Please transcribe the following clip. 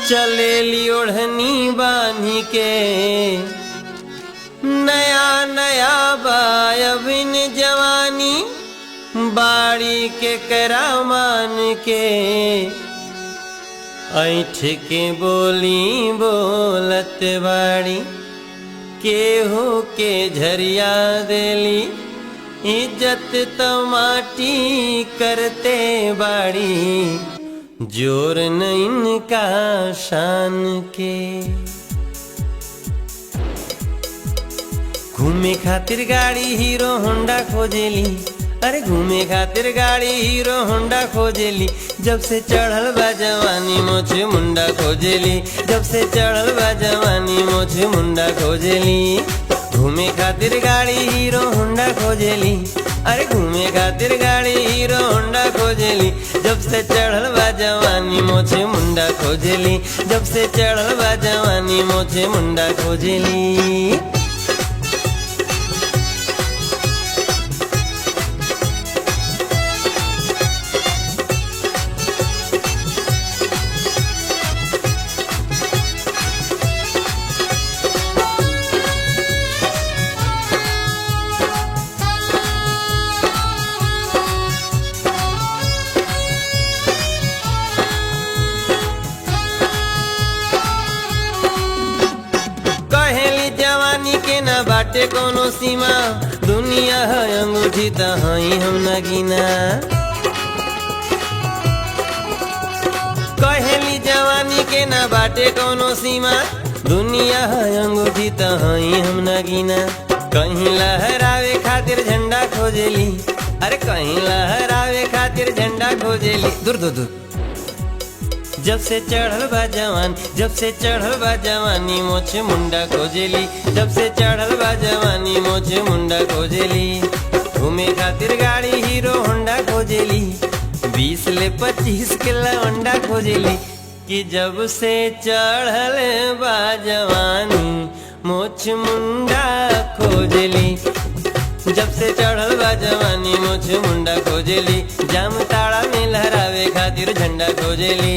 चलेली ओढ़नी बांधी के नया नया बायबिन जवानी बाड़ी के करामान के ऐठ के बोली बोलत बाड़ी केहू के झरिया देली इज्जत तो माटी करते बाड़ी जोर न इनका शान के। घूमे खातिर गाड़ी हीरो होंडा खोजेली, अरे घूमे खातिर गाड़ी हीरो होंडा खोजेली। जब से चढ़ल बा जवानी मोछे मुंडा खोजेली, जब से चढ़ल बा जवानी मोछे मुंडा खोजेली। घूमे खातिर गाड़ी हीरो होंडा खोजेली, अरे घूमे खातिर गाड़ी हीरो होंडा खोजेली। जब से चढ़ल बा जवानी मोछे मुंडा खोजेली, जब से चढ़ल बा जवानी मोछे मुंडा खोजेली। बाटे कोनो सीमा दुनिया है अंगूठी त हई हम नगीना। कहेली जवानी के ना बाटे कोनो सीमा दुनिया है अंगूठी त हई हम नगीना। कहीं लहरावे खातिर झंडा खोजेली, अरे कहीं लहरावे खातिर झंडा खोजेली। दूर दूर दूर जब से चढ़ल बा जवान, जब से चढ़ल बा जवानी मोछे मुंडा खोजेली, जब से चढ़ल बा जवानी मोछे मुंडा खोजेली। घूमे खातिर गाड़ी हीरो होंडा खोजेली, 20 ले 25 के लवंडा खोजेली। कि जब से चढ़ल बा जवानी मोछ मुंडा खोजेली, जब से चढ़ल बा जवानी मोछ मुंडा खोजेली। जाम ताड़ा में लहरावे खातिर झंडा खोजेली।